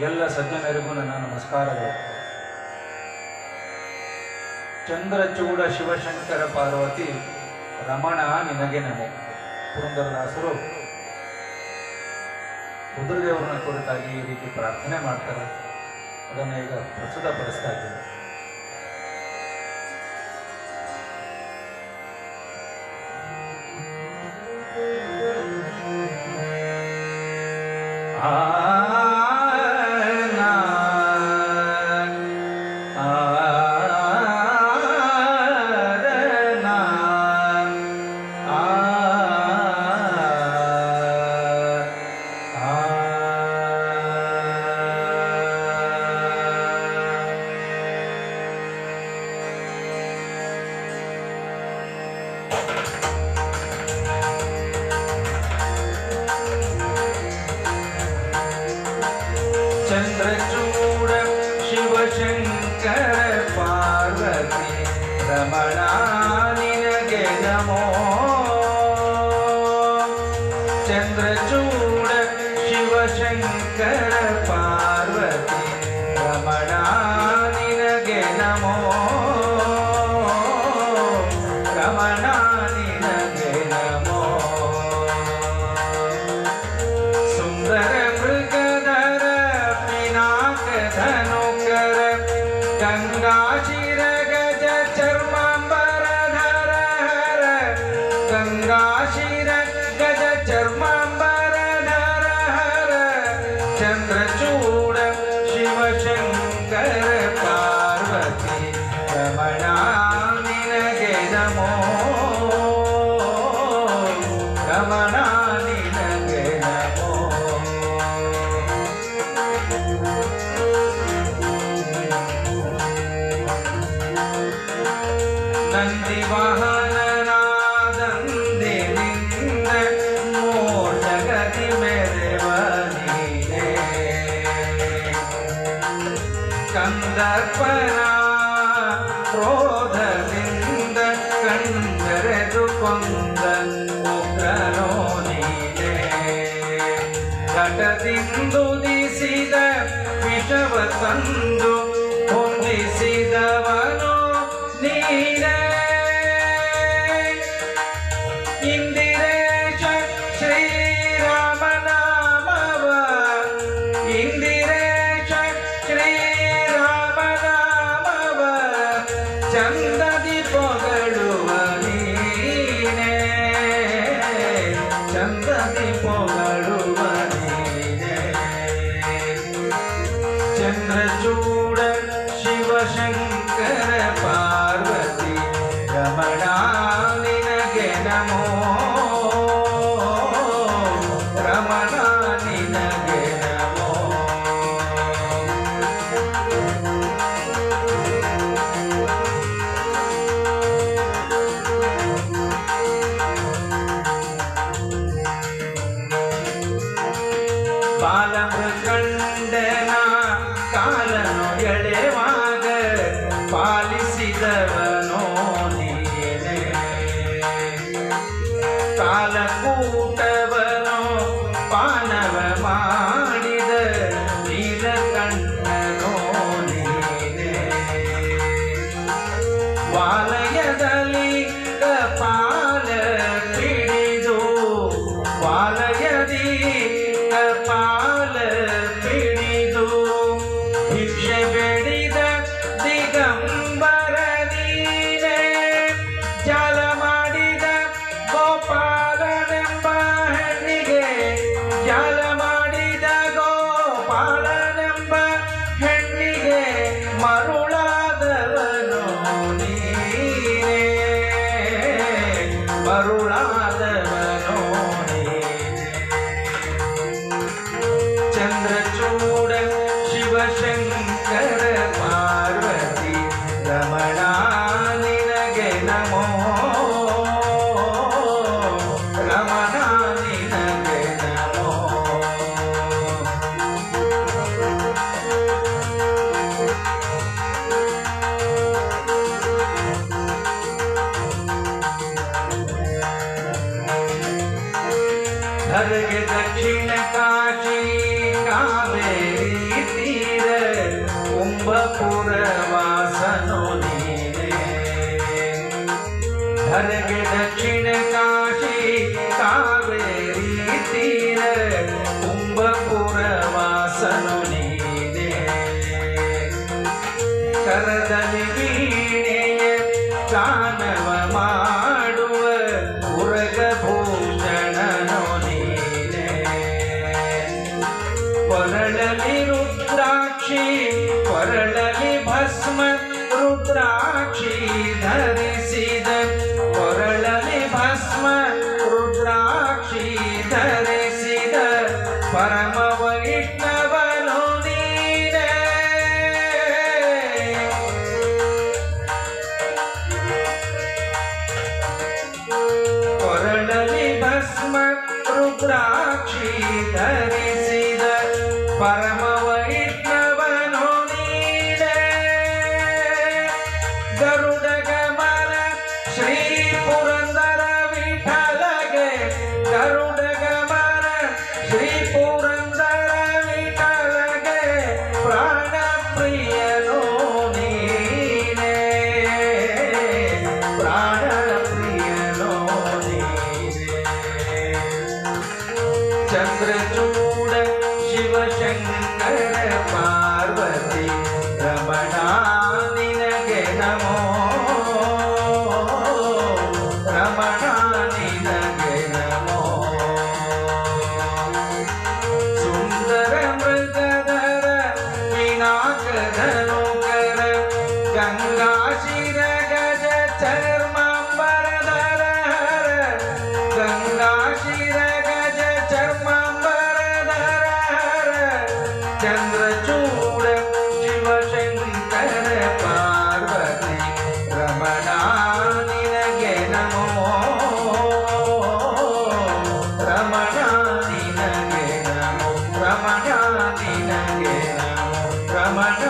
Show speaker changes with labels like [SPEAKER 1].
[SPEAKER 1] ಎಲ್ಲ ಸಜ್ಜನರಿಗೂ ನನ್ನ ನಮಸ್ಕಾರಗಳು. ಚಂದ್ರಚೂಡ ಶಿವಶಂಕರ ಪಾರ್ವತಿ ರಮಣ ನಿನಗೆ ನಮೋ. ಪುರಂದರದಾಸರು ರುದ್ರದೇವರನ್ನ ಕುರಿತಾಗಿ ಈ ರೀತಿ ಪ್ರಾರ್ಥನೆ ಮಾಡ್ತಾರೆ. ಅದನ್ನು ಈಗ ಪ್ರಸ್ತುತಪಡಿಸ್ತಾ ಇದ್ದೇನೆ. ಚಂದ್ರಚೂಡ ಶಿವಶಂಕರ ಪಾರ್ವತಿ ರಮಣ ನಿನಗೆ ನಮೋ. ಚಂದ್ರಚೂಡ ಶಿವಶಂಕರ ಪಾರ್ವತಿ ರಮಣ ನಿನಗೆ ನಮೋ. ರಮಣ ನಿನಗೆ ನಮೋ. ಸುಂದರ ಮೃಗಧರ ಧನುಕರ ಗಂಗಾಶಿರ ಗಜ ಚರ್ಮಾಂಬರಧರ ಹರ. ಗಂಗಾಶಿರ ಗಜ ಚರ್ಮಾಂಬರಧರ ಹರ. ಚಂದ್ರಚೂಡ ಶಿವಶಂಕರ ಪಾರ್ವತಿ ರಮಣ ನಿನಗೆ ನಮೋ. ರಮಣ ನಿನಗೆ ನಮೋ. ನಂದಿ ವಾಹನನಾದಂದಿನಿಂದ ಮೋಟಗದಿ ಮೆರೆವ ನೀನೆ. ಕಂದರ್ಪನ ಕ್ರೋಧದಿಂದ ಕಣ್ಣರೆದು ಕೊಂದ ಉಗ್ರನೋ ನೀನೆ. ಘಟದಿಂದುದಿಸಿದ ವಿಷವ ತಂದು ಹೊಂದಿಸಿದವನು ನೀನೆ. ಇಂದಿರೇಶ ಶ್ರೀರಾಮನಾಮವ. ಇಂದಿರೇಶ ಶ್ರೀರಾಮನಾಮವ ಚಂದದಿ ಪೊಗಳುವ ನೀನೆ. ಚಂದದಿ ಪೊಗಳುವ ನೀನೆ. ಚಂದ್ರಚೂಡ ಶಿವಶಂಕರ ಪಾರ್ವತಿ ರಮಣ ನಿನಗೆ ನಮೋ. ರಮಣ ನಿನಗೆ ನಮೋ. ಬಾಲಮೃಕಂಡನ ಕಾಲನು ಎಳೆವಾಗ ಪಾಲಿಸಿದವನೋ ನೀನೆ. ಕಾಲಕೂಟವನೋ ಪಾನವ ಮಾಡಿದ ನೀಲಕಂಠನೋ ನೀನೆ. ವಾಲಯದಲ್ಲಿ ಕಪಾಲ ಪಿಡಿದು ವಾಲಯದಿ ಕಪಾಲ ಪಿಡಿದು ಹರಗೆ ದಕ್ಷಿಣ ಕಾಶಿ ಕಾವೇರಿ ತೀರ ಕುಂಭಪುರ ವಾಸನು ನೀನೆ ಕರದಲ್ಲಿ ವೀಣೆಯ ಗಾನವ ಮಾಡುವ ಉರಗ ಭೂಷಣನು ನೀನೆ ಕೊರಳಲಿ ರುದ್ರಾಕ್ಷಿ ಕೊರಳಲಿ ಭಸ್ಮ ರುದ್ರಾಕ್ಷಿ ಧರಿಸಿದ ಕೊರಳಲಿ ಭಸ್ಮ ರುದ್ರಾಕ್ಷಿ ಧರಿಸಿದ ಪರಮ ವೈಷ್ಣವನು ನೀನೆ ಕೊರಳಲಿ ಭಸ್ಮ ರುದ್ರಾಕ್ಷಿ ಧರಿಸಿದ ಪರಮ ವೈಷ್ಣವನು ನೀನೆ ಗರುಡ ಗಮನ ಶ್ರೀ ಪುರಂದರ ವಿಠಲಗೆ ಗರುಡ ಗಮನ ಶ್ರೀ ಪುರಂದರ ವಿಠಲಗೆ ಪ್ರಾಣ ಪ್ರಿಯನು ನೀನೆ ಪ್ರಾಣ ಪ್ರಿಯನು ನೀನೆ ಚಂದ್ರಚೂಡ ಶಿವಶಂಕರ ಪಾರ್ವತಿ ರಮಣ ನಿನಗೆ ನಮೋ ರಮಣ ನಿನಗೆ ನಮೋ ಸುಂದರ ಮೃಗಧರ ವಿನಾಕಧನುಕರ ಗಂಗಾ ಶಿರ ಗಜ ಚರ್ಮಾಂಬರಧರ ಗಂಗಾ ಶಿರ ಗಜ ಚರ್ಮಾಂಬರಧರ ಚಂದ್ರಚೂಡ ಶಿವಶಂಕರ ಪಾರ್ವತಿ ರಮಣ ನಿನಗೆ ನಮೋ ರಮಣ ನಿನಗೆ ನಮೋ ರಮಣ ನಿನಗೆ ನಮೋ ರಮಣ